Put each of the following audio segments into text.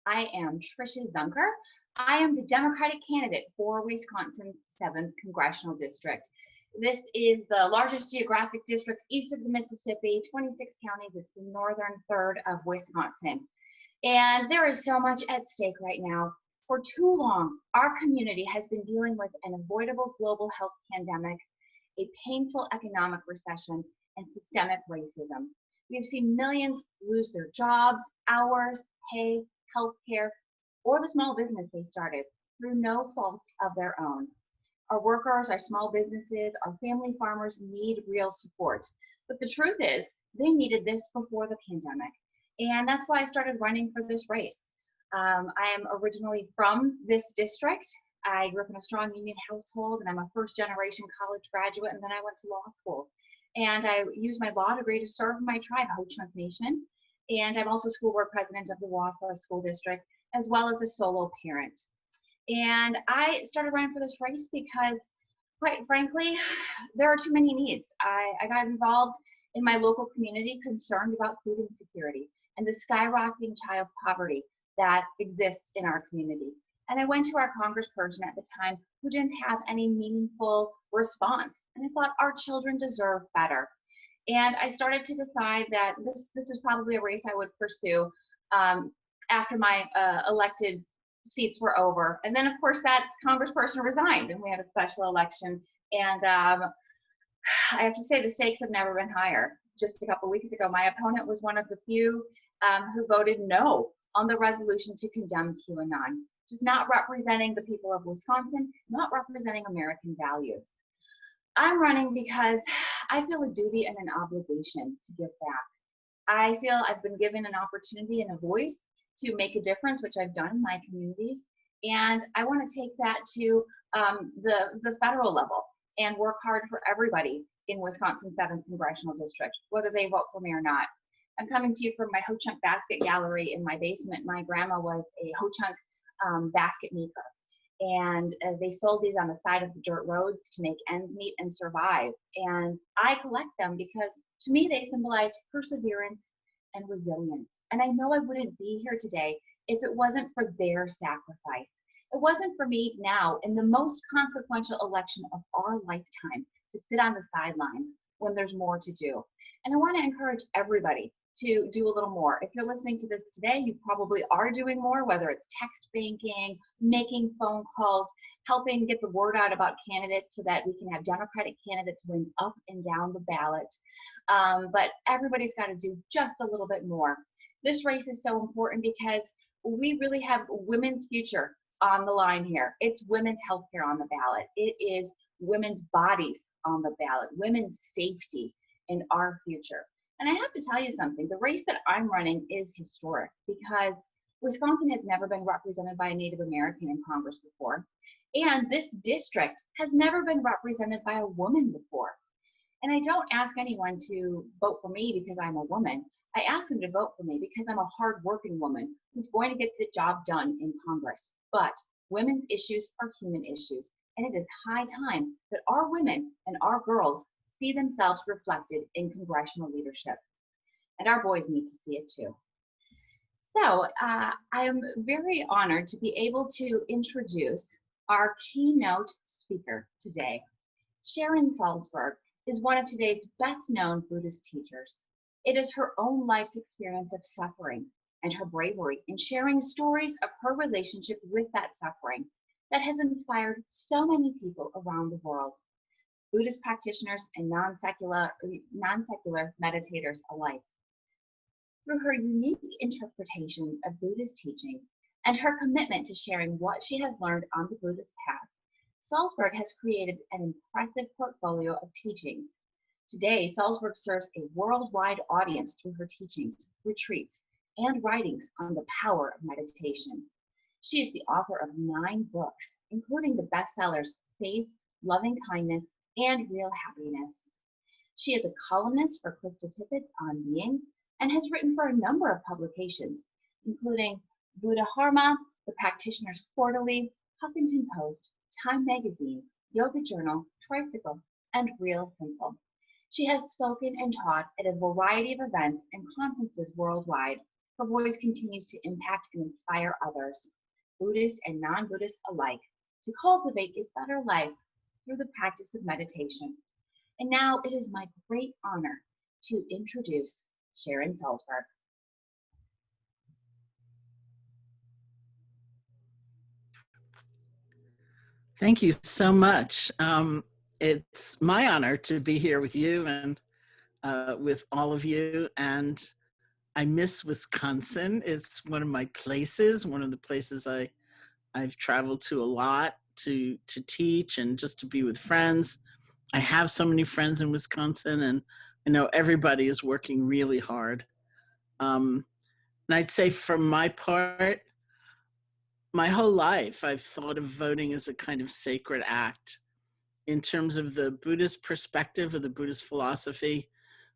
I am Tricia Zunker. I am the Democratic candidate for Wisconsin's 7th Congressional District. This is the largest geographic district east of the Mississippi, 26 counties. It's the northern third of Wisconsin. And there is so much at stake right now. For too long, our community has been dealing with an avoidable global health pandemic, a painful economic recession, and systemic racism. We have seen millions lose their jobs, hours, pay, healthcare, or the small business they started through no fault of their own. Our workers, our small businesses, our family farmers need real support. But the truth is, they needed this before the pandemic. And that's why I started running for this race. I am originally from this district. I grew up in a strong union household, and I'm a first generation college graduate, and then I went to law school. And I used my law degree to serve my tribe, Ho-Chunk Nation. And I'm also school board president of the Wausau School District, as well as a solo parent. And I started running for this race because, quite frankly, there are too many needs. I got involved in my local community, concerned about food insecurity and the skyrocketing child poverty that exists in our community. And I went to our congressperson at the time who didn't have any meaningful response. And I thought our children deserve better. And I started to decide that this is probably a race I would pursue after my elected seats were over. And then, of course, that congressperson resigned, and we had a special election. And I have to say, the stakes have never been higher. Just a couple weeks ago, my opponent was one of the few who voted no on the resolution to condemn QAnon, just not representing the people of Wisconsin, not representing American values. I'm running because I feel a duty and an obligation to give back. I feel I've been given an opportunity and a voice to make a difference, which I've done in my communities. And I want to take that to the federal level and work hard for everybody in Wisconsin's 7th Congressional District, whether they vote for me or not. I'm coming to you from my Ho-Chunk basket gallery in my basement. My grandma was a Ho-Chunk basket maker. And they sold these on the side of the dirt roads to make ends meet and survive. And I collect them because to me they symbolize perseverance and resilience. And I know I wouldn't be here today if it wasn't for their sacrifice. It wasn't for me now in the most consequential election of our lifetime to sit on the sidelines when there's more to do. And I want to encourage everybody to do a little more. If you're listening to this today, you probably are doing more, whether it's text banking, making phone calls, helping get the word out about candidates so that we can have Democratic candidates win up and down the ballot. But everybody's got to do just a little bit more. This race is so important because we really have women's future on the line here. It's women's healthcare on the ballot. It is women's bodies on the ballot, women's safety in our future. And I have to tell you something, the race that I'm running is historic because Wisconsin has never been represented by a Native American in Congress before. And this district has never been represented by a woman before. And I don't ask anyone to vote for me because I'm a woman. I ask them to vote for me because I'm a hardworking woman who's going to get the job done in Congress. But women's issues are human issues. And it is high time that our women and our girls see themselves reflected in congressional leadership. And our boys need to see it too. So I'm very honored to be able to introduce our keynote speaker today. Sharon Salzberg is one of today's best known Buddhist teachers. It is her own life's experience of suffering and her bravery in sharing stories of her relationship with that suffering that has inspired so many people around the world. Buddhist practitioners and non-secular meditators alike. Through her unique interpretation of Buddhist teaching and her commitment to sharing what she has learned on the Buddhist path, Salzberg has created an impressive portfolio of teachings. Today, Salzberg serves a worldwide audience through her teachings, retreats, and writings on the power of meditation. She is the author of 9 books, including the bestsellers Faith, Loving Kindness, and Real Happiness. She is a columnist for Krista Tippett's On Being and has written for a number of publications, including Buddha Dharma, The Practitioner's Quarterly, Huffington Post, Time Magazine, Yoga Journal, Tricycle, and Real Simple. She has spoken and taught at a variety of events and conferences worldwide, Her voice continues to impact and inspire others, Buddhists and non-Buddhists alike, to cultivate a better life through the practice of meditation. And now it is my great honor to introduce Sharon Salzberg. Thank you so much. It's my honor to be here with you and with all of you. And I miss Wisconsin. It's one of my places, one of the places I've traveled to a lot to teach and just to be with friends. I have so many friends in Wisconsin, and I know everybody is working really hard. And I'd say for my part, my whole life, I've thought of voting as a kind of sacred act in terms of the Buddhist perspective or the Buddhist philosophy,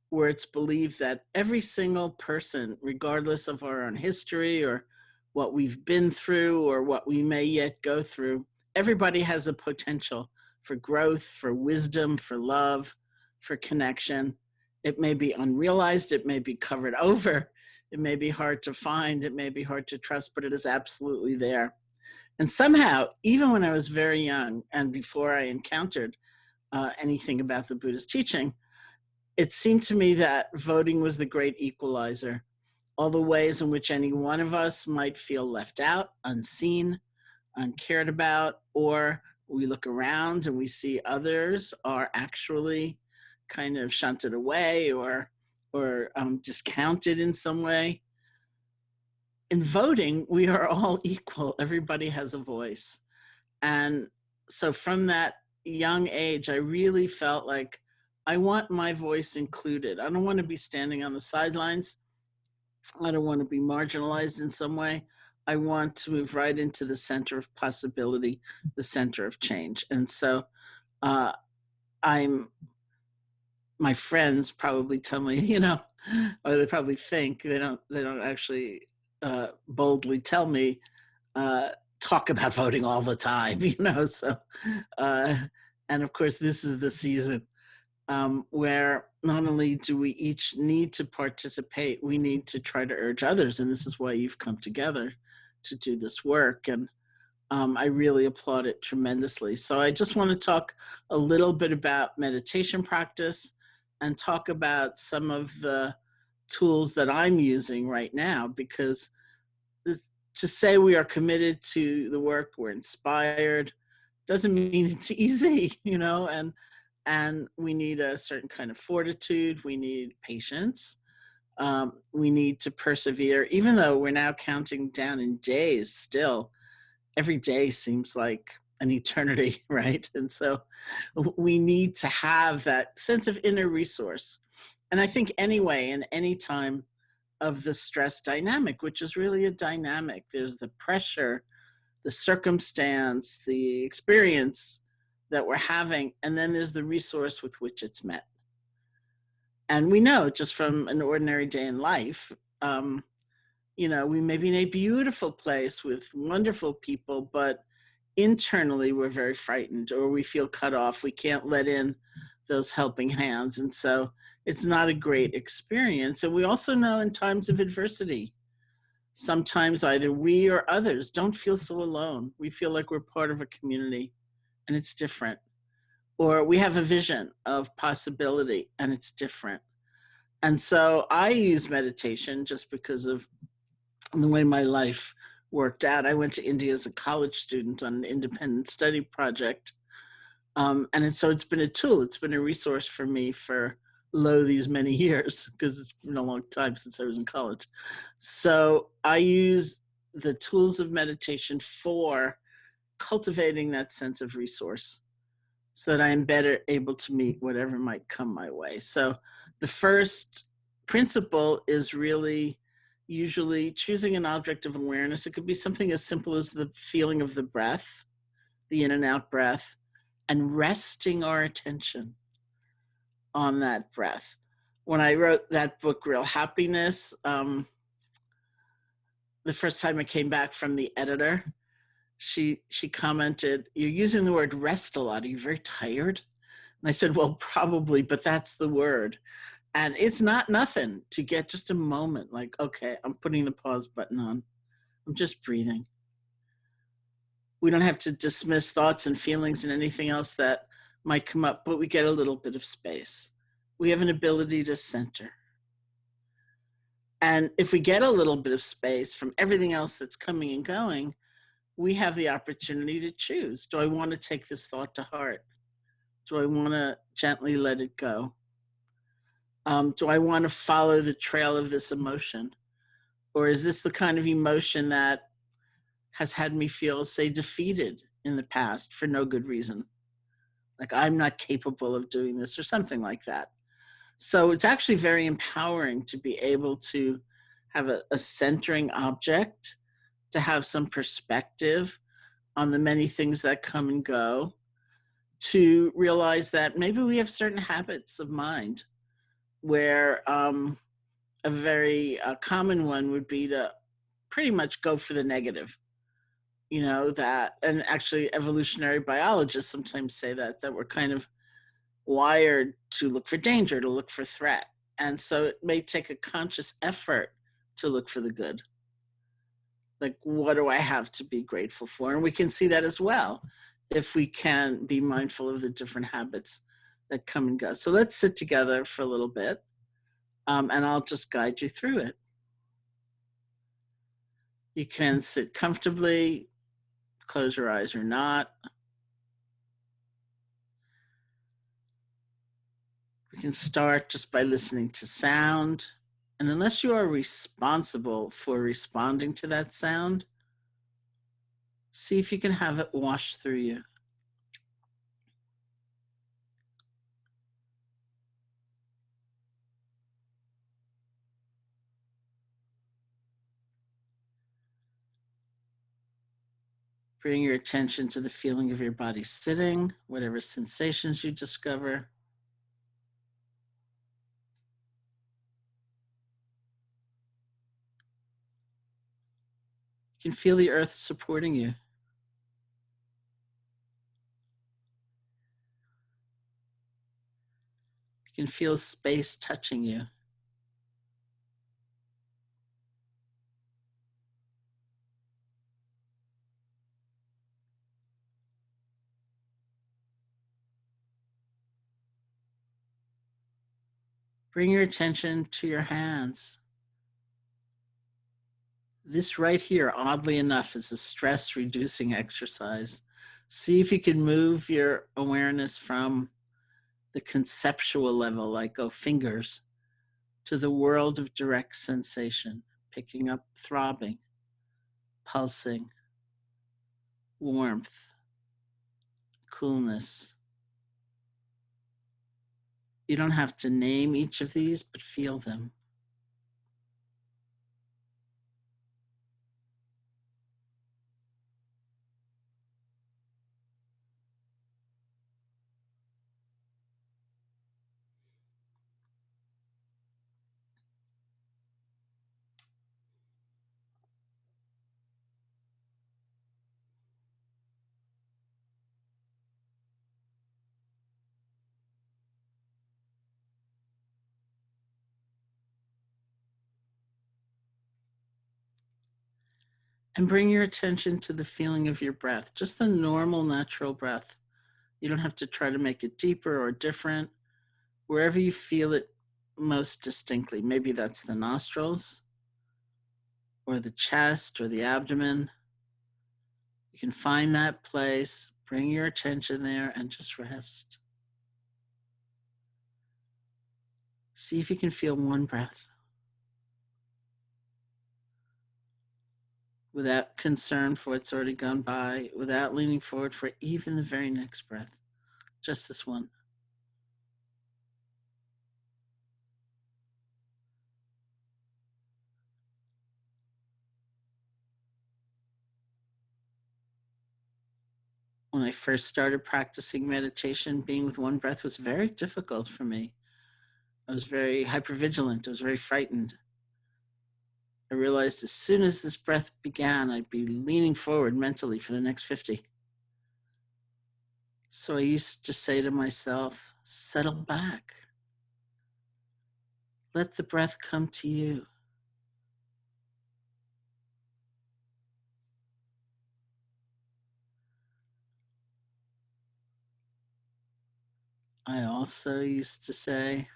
where it's believed that every single person, regardless of our own history or what we've been through or what we may yet go through, everybody has a potential for growth, for wisdom, for love, for connection. It may be unrealized, it may be covered over, it may be hard to find, it may be hard to trust, but it is absolutely there. And somehow, even when I was very young and before I encountered anything about the Buddhist teaching, it seemed to me that voting was the great equalizer. All the ways in which any one of us might feel left out, unseen, uncared about, or we look around and we see others are actually kind of shunted away or discounted in some way. In voting, we are all equal. Everybody has a voice. And so from that young age, I really felt like I want my voice included. I don't want to be standing on the sidelines. I don't want to be marginalized in some way. I want to move right into the center of possibility, the center of change. And so my friends probably tell me, or they probably think, they don't actually boldly tell me, talk about voting all the time, so, and of course, this is the season where not only do we each need to participate, we need to try to urge others. And this is why you've come together to do this work. And I really applaud it tremendously. So I just want to talk a little bit about meditation practice and talk about some of the tools that I'm using right now, because to say we are committed to the work, we're inspired, doesn't mean it's easy, and we need a certain kind of fortitude. We need patience. We need to persevere, even though we're now counting down in days still. Every day seems like an eternity, right? And so we need to have that sense of inner resource. And I think anyway, in any time of the stress dynamic, which is really a dynamic, there's the pressure, the circumstance, the experience that we're having, and then there's the resource with which it's met. And we know just from an ordinary day in life, we may be in a beautiful place with wonderful people, but internally we're very frightened, or we feel cut off. We can't let in those helping hands. And so it's not a great experience. And we also know in times of adversity, sometimes either we or others don't feel so alone. We feel like we're part of a community and it's different. Or we have a vision of possibility and it's different. And so I use meditation just because of the way my life worked out. I went to India as a college student on an independent study project. So it's been a tool, it's been a resource for me for these many years, because it's been a long time since I was in college. So I use the tools of meditation for cultivating that sense of resource so that I am better able to meet whatever might come my way. So the first principle is really usually choosing an object of awareness. It could be something as simple as the feeling of the breath, the in and out breath, and resting our attention on that breath. When I wrote that book, Real Happiness, the first time I came back from the editor, she commented, "You're using the word rest a lot. Are you very tired?" And I said, "Well, probably, but that's the word." And it's not nothing to get just a moment like, okay, I'm putting the pause button on. I'm just breathing. We don't have to dismiss thoughts and feelings and anything else that might come up, but we get a little bit of space. We have an ability to center. And if we get a little bit of space from everything else that's coming and going, we have the opportunity to choose. Do I want to take this thought to heart? Do I want to gently let it go? Do I want to follow the trail of this emotion? Or is this the kind of emotion that has had me feel, say, defeated in the past for no good reason? Like I'm not capable of doing this or something like that. So it's actually very empowering to be able to have a centering object, to have some perspective on the many things that come and go, to realize that maybe we have certain habits of mind where a very common one would be to pretty much go for the negative. You know, that, and actually evolutionary biologists sometimes say that we're kind of wired to look for danger, to look for threat. And so it may take a conscious effort to look for the good. Like, what do I have to be grateful for? And we can see that as well if we can be mindful of the different habits that come and go. So let's sit together for a little bit, and I'll just guide you through it. You can sit comfortably, close your eyes or not. We can start just by listening to sound. And unless you are responsible for responding to that sound, see if you can have it wash through you. Bring your attention to the feeling of your body sitting, whatever sensations you discover. You can feel the earth supporting you. You can feel space touching you. Bring your attention to your hands. This right here, oddly enough, is a stress reducing exercise. See if you can move your awareness from the conceptual level, like fingers, to the world of direct sensation, picking up throbbing, pulsing, warmth, coolness. You don't have to name each of these, but feel them. And bring your attention to the feeling of your breath, just the normal, natural breath. You don't have to try to make it deeper or different. Wherever you feel it most distinctly, maybe that's the nostrils or the chest or the abdomen. You can find that place, bring your attention there, and just rest. See if you can feel one breath without concern for what's already gone by, without leaning forward for even the very next breath. Just this one. When I first started practicing meditation, being with one breath was very difficult for me. I was very hypervigilant. I was very frightened. I realized as soon as this breath began, I'd be leaning forward mentally for the next 50. So I used to say to myself, settle back. Let the breath come to you. I also used to say,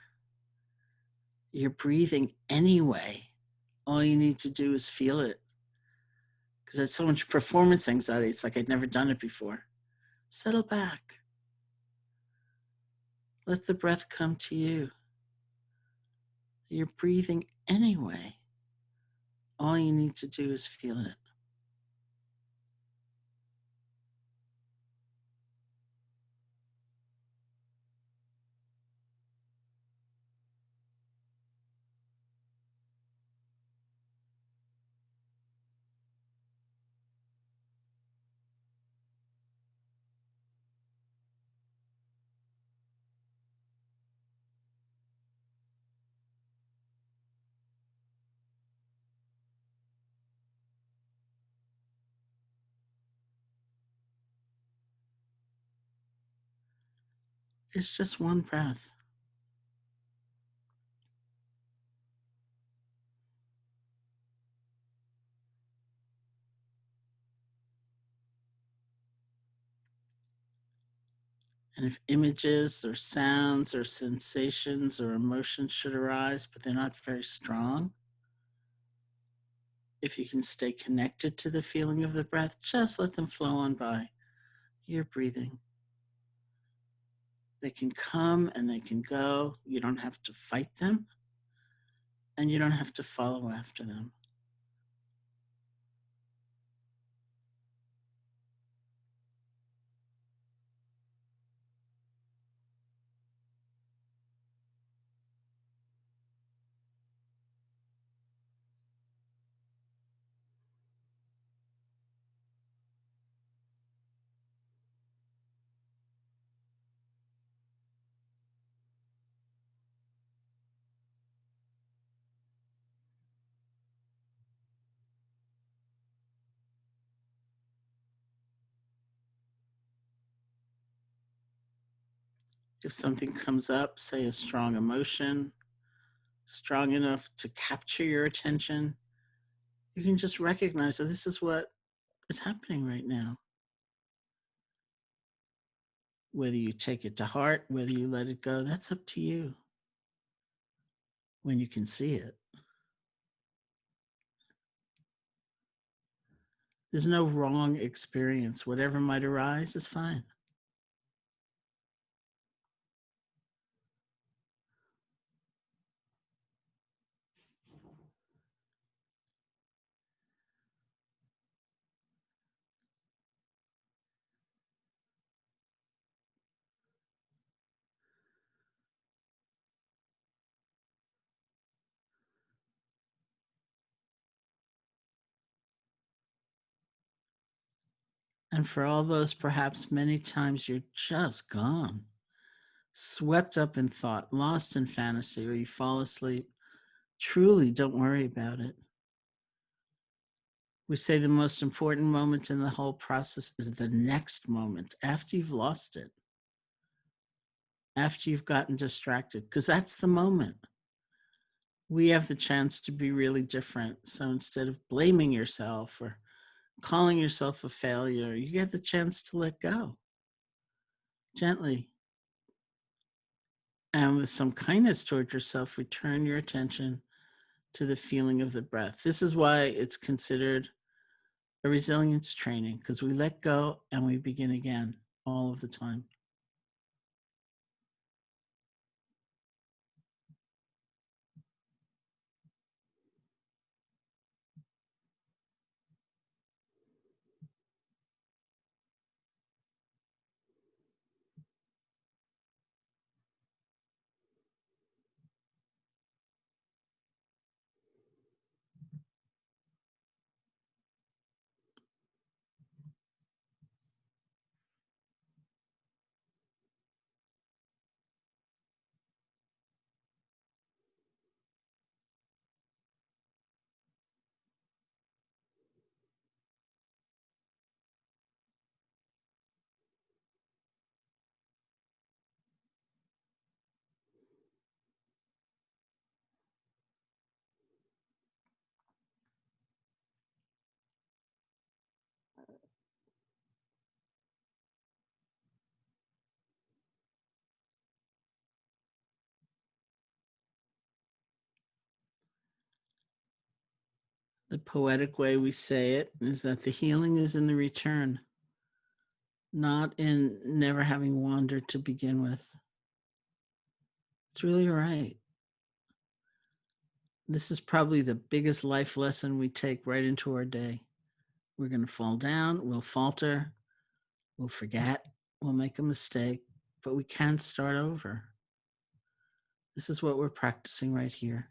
you're breathing anyway. All you need to do is feel it. Because it's so much performance anxiety. It's like I'd never done it before. Settle back. Let the breath come to you. You're breathing anyway. All you need to do is feel it. It's just one breath. And if images or sounds or sensations or emotions should arise, but they're not very strong, if you can stay connected to the feeling of the breath, just let them flow on by. You're breathing. They can come and they can go. You don't have to fight them, and you don't have to follow after them. If something comes up, say a strong emotion, strong enough to capture your attention, you can just recognize that this is what is happening right now. Whether you take it to heart, whether you let it go, that's up to you when you can see it. There's no wrong experience. Whatever might arise is fine. And for all those perhaps many times you're just gone, swept up in thought, lost in fantasy, or you fall asleep, truly don't worry about it. We say the most important moment in the whole process is the next moment after you've lost it, after you've gotten distracted, because that's the moment. We have the chance to be really different. So instead of blaming yourself or calling yourself a failure, you get the chance to let go gently. And with some kindness toward yourself, return your attention to the feeling of the breath. This is why it's considered a resilience training, because we let go and we begin again all of the time. The poetic way we say it is that the healing is in the return, not in never having wandered to begin with. It's really right. This is probably the biggest life lesson we take right into our day. We're going to fall down, we'll falter, we'll forget, we'll make a mistake, but we can start over. This is what we're practicing right here.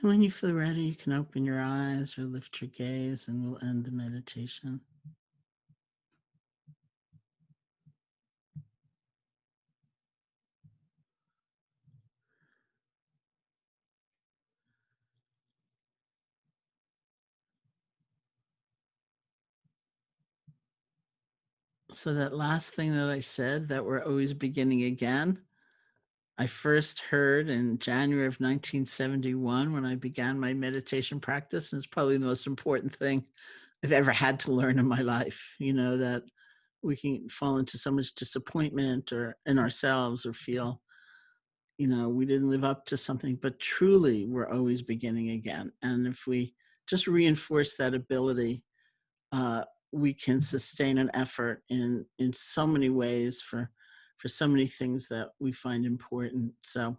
And when you feel ready, you can open your eyes or lift your gaze, and we'll end the meditation. So, that last thing that I said, that we're always beginning again, I first heard in January of 1971 when I began my meditation practice. And it's probably the most important thing I've ever had to learn in my life, that we can fall into so much disappointment or in ourselves or feel, we didn't live up to something, but truly we're always beginning again. And if we just reinforce that ability, uh, we can sustain an effort in so many ways for so many things that we find important. So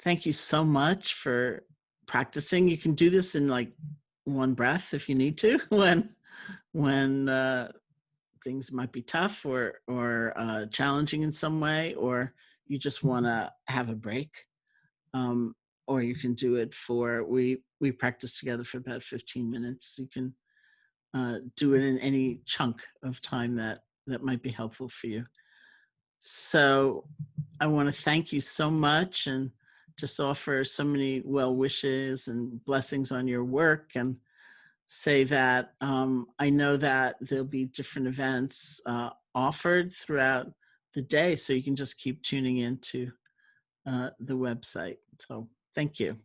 thank you so much for practicing. You can do this in like one breath if you need to when things might be tough or challenging in some way, or you just want to have a break. Um, or you can do it for we practice together for about 15 minutes. You can do it in any chunk of time that might be helpful for you. So I want to thank you so much and just offer so many well wishes and blessings on your work, and say that I know that there'll be different events offered throughout the day, so you can just keep tuning into the website. So thank you.